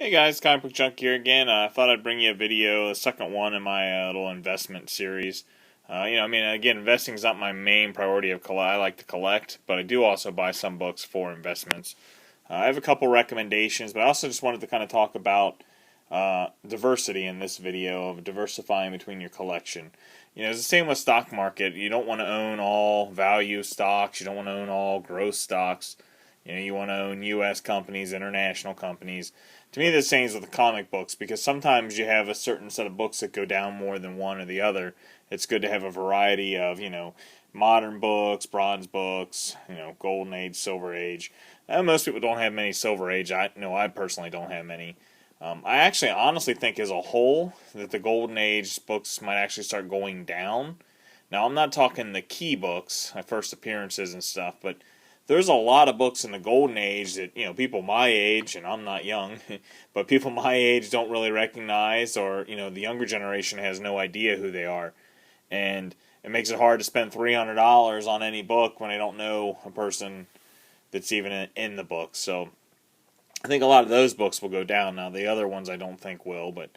Hey guys, Comicbookjunkie here again. I thought I'd bring you a video, the second one in my little investment series. Again, investing is not my main priority I like to collect, but I do also buy some books for investments. I have a couple recommendations, but I also just wanted to kind of talk about diversity in this video, of diversifying between your collection. It's the same with stock market. You don't want to own all value stocks. You don't want to own all growth stocks. You want to own U.S. companies, international companies. To me, the same is with the comic books, because sometimes you have a certain set of books that go down more than one or the other. It's good to have a variety of, modern books, bronze books, golden age, silver age. Most people don't have many silver age. I personally don't have many. I actually honestly think as a whole that the golden age books might actually start going down. Now, I'm not talking the key books, my first appearances and stuff, but there's a lot of books in the golden age that, people my age, and I'm not young, but people my age don't really recognize, or, the younger generation has no idea who they are. And it makes it hard to spend $300 on any book when I don't know a person that's even in the book. So I think a lot of those books will go down. Now, the other ones I don't think will, but,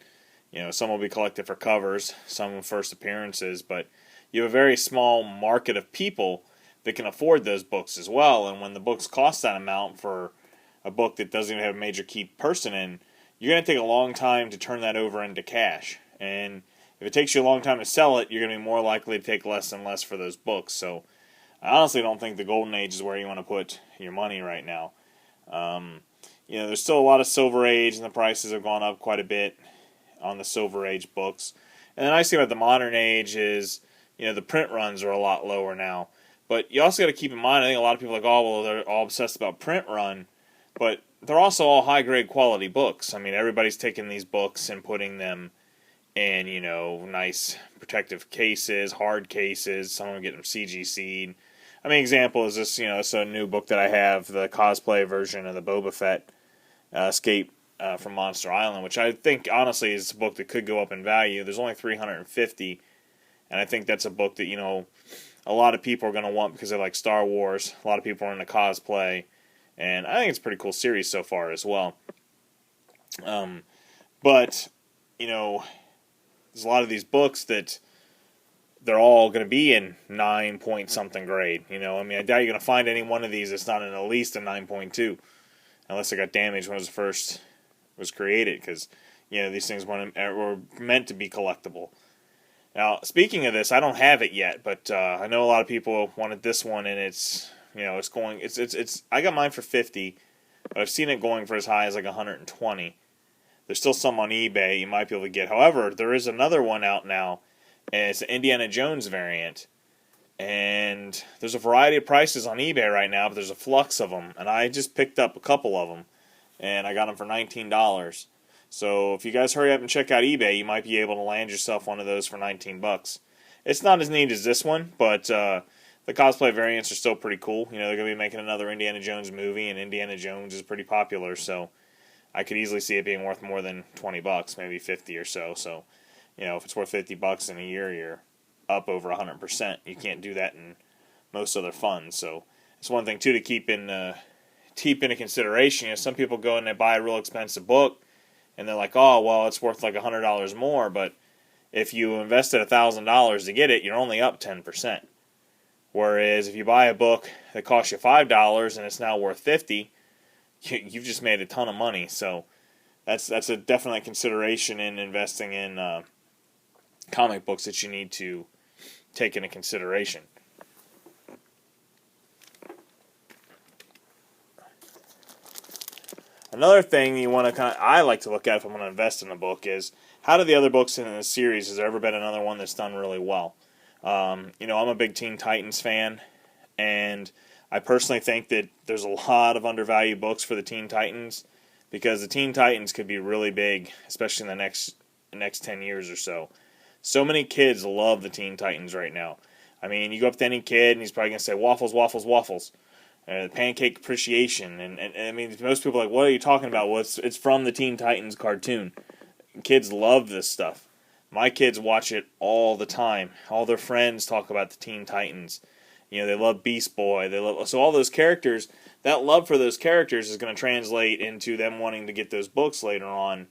some will be collected for covers, some first appearances, but you have a very small market of people that can afford those books as well. And when the books cost that amount for a book that doesn't even have a major key person in, you're going to take a long time to turn that over into cash. And if it takes you a long time to sell it, you're going to be more likely to take less and less for those books. So I honestly don't think the golden age is where you want to put your money right now. There's still a lot of silver age, and the prices have gone up quite a bit on the silver age books. And the nice thing about the modern age is, the print runs are a lot lower now. But you also got to keep in mind, I think a lot of people are like, oh, well, they're all obsessed about print run, but they're also all high-grade quality books. I mean, everybody's taking these books and putting them in, nice protective cases, hard cases. Some of them get them CGC'd. Example is this, it's a new book that I have, the cosplay version of the Boba Fett Escape from Monster Island, which I think, honestly, is a book that could go up in value. There's only 350, and I think that's a book that, a lot of people are going to want because they like Star Wars. A lot of people are into cosplay. And I think it's a pretty cool series so far as well. But, there's a lot of these books that they're all going to be in 9-point-something grade. I doubt you're going to find any one of these that's not in at least a 9.2. Unless it got damaged when it was created. Because, these things were meant to be collectible. Now, speaking of this, I don't have it yet, but I know a lot of people wanted this one, and it's I got mine for $50, but I've seen it going for as high as like $120. There's still some on eBay you might be able to get. However, there is another one out now, and it's an Indiana Jones variant, and there's a variety of prices on eBay right now, but there's a flux of them, and I just picked up a couple of them, and I got them for $19. So if you guys hurry up and check out eBay, you might be able to land yourself one of those for $19. It's not as neat as this one, but the cosplay variants are still pretty cool. They're going to be making another Indiana Jones movie, and Indiana Jones is pretty popular, so I could easily see it being worth more than $20, maybe 50 or so. So, if it's worth $50 in a year, you're up over 100%. You can't do that in most other funds. So it's one thing too to keep into consideration. Some people go and they buy a real expensive book, and they're like, oh, well, it's worth like $100 more, but if you invested $1,000 to get it, you're only up 10%. Whereas if you buy a book that costs you $5 and it's now worth $50, you've just made a ton of money. So that's a definite consideration in investing in comic books that you need to take into consideration. Another thing you want to I like to look at if I'm going to invest in a book is, how do the other books in the series, has there ever been another one that's done really well? I'm a big Teen Titans fan, and I personally think that there's a lot of undervalued books for the Teen Titans, because the Teen Titans could be really big, especially in the next 10 years or so. So many kids love the Teen Titans right now. You go up to any kid, and he's probably going to say, waffles, waffles, waffles. Pancake appreciation, and most people are like, what are you talking about? Well, it's from the Teen Titans cartoon. Kids love this stuff. My kids watch it all the time. All their friends talk about the Teen Titans. They love Beast Boy. So all those characters. That love for those characters is going to translate into them wanting to get those books later on.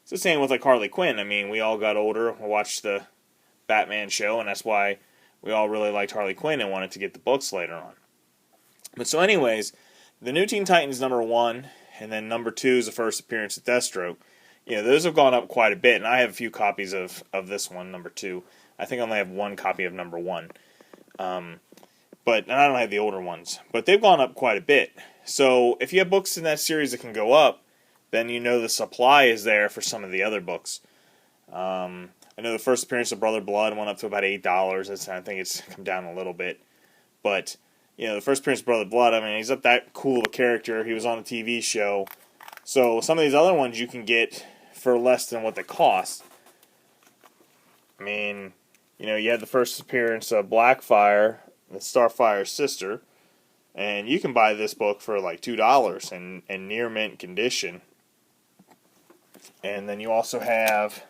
It's the same with like Harley Quinn. I mean, we all got older, we watched the Batman show, and that's why we all really liked Harley Quinn and wanted to get the books later on. But so anyways, the New Teen Titans #1, and then #2 is the first appearance of Deathstroke. Those have gone up quite a bit, and I have a few copies of this one, #2. I think I only have one copy of #1. And I don't have the older ones. But they've gone up quite a bit. So if you have books in that series that can go up, then the supply is there for some of the other books. I know the first appearance of Brother Blood went up to about $8. I think it's come down a little bit. But, the first appearance of Brother Blood, I mean, he's not that cool of a character. He was on a TV show. So some of these other ones you can get for less than what they cost. I mean, you had the first appearance of Blackfire, the Starfire's sister, and you can buy this book for like $2 in near mint condition. And then you also have,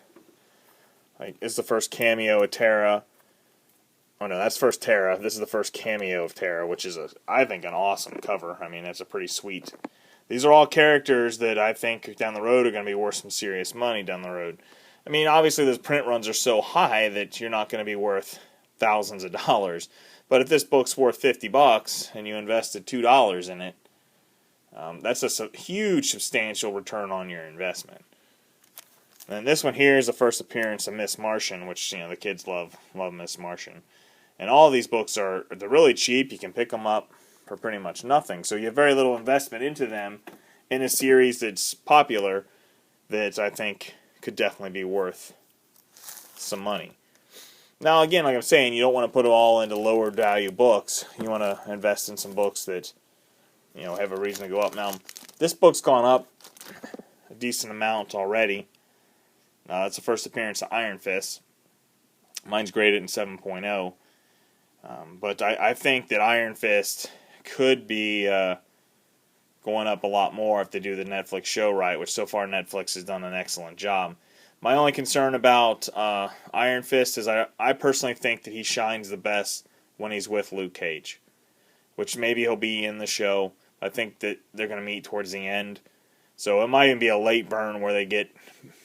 it's the first cameo of Terra. Oh no, that's first Terra. This is the first cameo of Terra, which is I think an awesome cover. I mean, it's a pretty sweet. These are all characters that I think down the road are going to be worth some serious money down the road. I mean, obviously those print runs are so high that you're not going to be worth thousands of dollars. But if this book's worth $50 and you invested $2 in it, that's a huge, substantial return on your investment. And this one here is the first appearance of Miss Martian, which the kids love Miss Martian. And all of these books they're really cheap. You can pick them up for pretty much nothing. So you have very little investment into them in a series that's popular that I think could definitely be worth some money. Now, again, like I'm saying, you don't want to put it all into lower value books. You want to invest in some books that, have a reason to go up. Now, this book's gone up a decent amount already. It's the first appearance of Iron Fist. Mine's graded in 7.0. But I think that Iron Fist could be going up a lot more if they do the Netflix show right, which so far Netflix has done an excellent job. My only concern about Iron Fist is I personally think that he shines the best when he's with Luke Cage, which maybe he'll be in the show. I think that they're going to meet towards the end. So it might even be a late burn where they get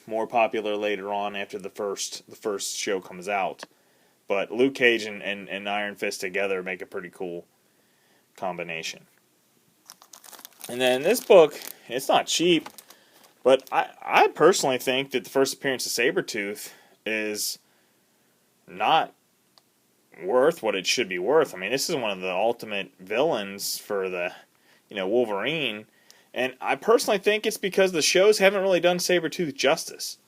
more popular later on after the first show comes out. But Luke Cage and Iron Fist together make a pretty cool combination. And then this book, it's not cheap, but I personally think that the first appearance of Sabretooth is not worth what it should be worth. I mean, this is one of the ultimate villains for the, Wolverine. And I personally think it's because the shows haven't really done Sabretooth justice.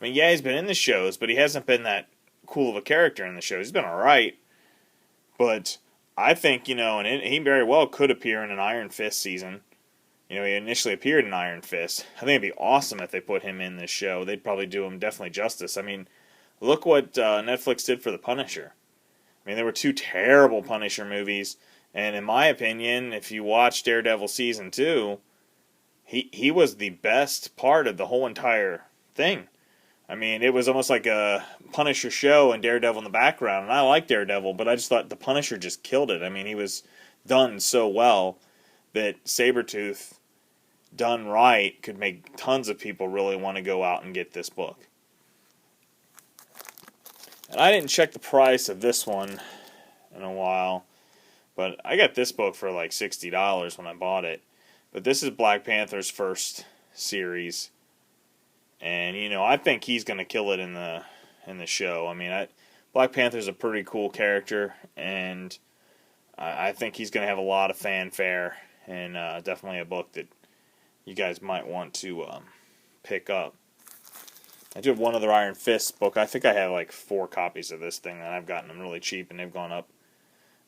I mean, yeah, he's been in the shows, but he hasn't been that cool of a character in the shows. He's been alright. But I think, and he very well could appear in an Iron Fist season. He initially appeared in Iron Fist. I think it'd be awesome if they put him in this show. They'd probably do him definitely justice. I mean, look what Netflix did for The Punisher. I mean, there were 2 terrible Punisher movies. And in my opinion, if you watch Daredevil Season 2, he was the best part of the whole entire thing. I mean, it was almost like a Punisher show and Daredevil in the background. And I like Daredevil, but I just thought the Punisher just killed it. I mean, he was done so well that Sabretooth, done right, could make tons of people really want to go out and get this book. And I didn't check the price of this one in a while, but I got this book for like $60 when I bought it. But this is Black Panther's first series, and I think he's going to kill it in the show. I mean, Black Panther's a pretty cool character, and I think he's going to have a lot of fanfare, and definitely a book that you guys might want to pick up. I do have one other Iron Fist book. I think I have like 4 copies of this thing, and I've gotten them really cheap, and they've gone up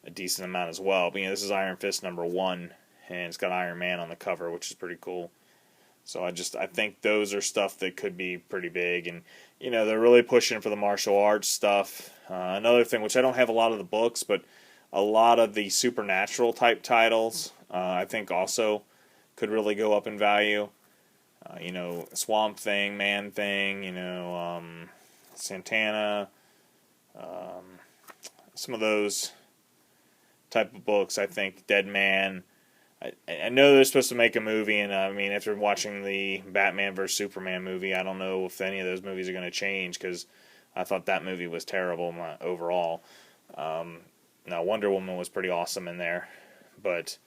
a decent amount as well. But this is Iron Fist #1. And it's got Iron Man on the cover, which is pretty cool. So I think those are stuff that could be pretty big. And, they're really pushing for the martial arts stuff. Another thing, which I don't have a lot of the books, but a lot of the supernatural type titles, I think also could really go up in value. Swamp Thing, Man Thing, Santana, some of those type of books. I think Dead Man. I know they're supposed to make a movie, and I mean, after watching the Batman vs Superman movie, I don't know if any of those movies are going to change, because I thought that movie was terrible overall. Now, Wonder Woman was pretty awesome in there, but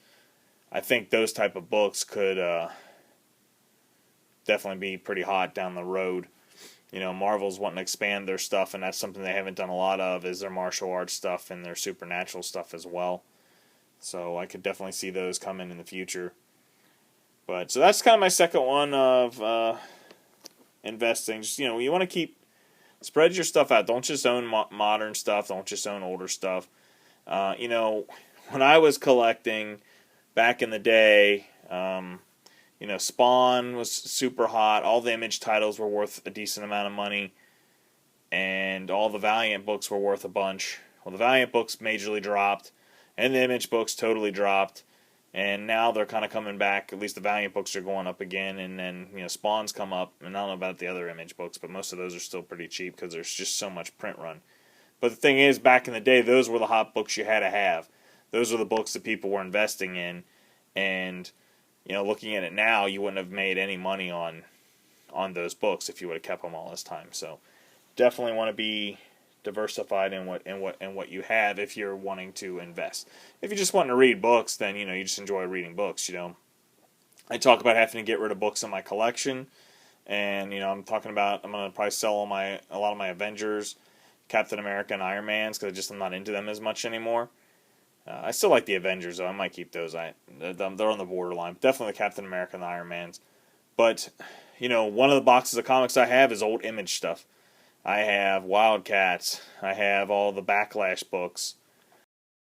I think those type of books could definitely be pretty hot down the road. You know, Marvel's wanting to expand their stuff, and that's something they haven't done a lot of, is their martial arts stuff and their supernatural stuff as well. So I could definitely see those coming in the future. But so that's kind of my second one of investing. Just, you know, you want to spread your stuff out. Don't just own modern stuff. Don't just own older stuff. You know, when I was collecting back in the day, you know, Spawn was super hot. All the Image titles were worth a decent amount of money, and all the Valiant books were worth a bunch. Well, the Valiant books majorly dropped, and the Image books totally dropped, and now they're kind of coming back. At least the Valiant books are going up again, and then, you know, Spawn's come up, and I don't know about the other Image books, but most of those are still pretty cheap because there's just so much print run. But the thing is, back in the day, those were the hot books you had to have. Those were the books that people were investing in, and, you know, looking at it now, you wouldn't have made any money on those books if you would have kept them all this time. So definitely want to be diversified in what you have if you're wanting to invest. If you're just wanting to read books, then, you know, you just enjoy reading books. You know, I talk about having to get rid of books in my collection, and, you know, I'm going to probably sell a lot of my Avengers, Captain America, and Iron Mans, because I'm not into them as much anymore. I still like the Avengers, though. I might keep those. They're on the borderline. Definitely the Captain America and the Iron Mans. But, you know, one of the boxes of comics I have is old Image stuff. I have Wildcats. I have all the Backlash books.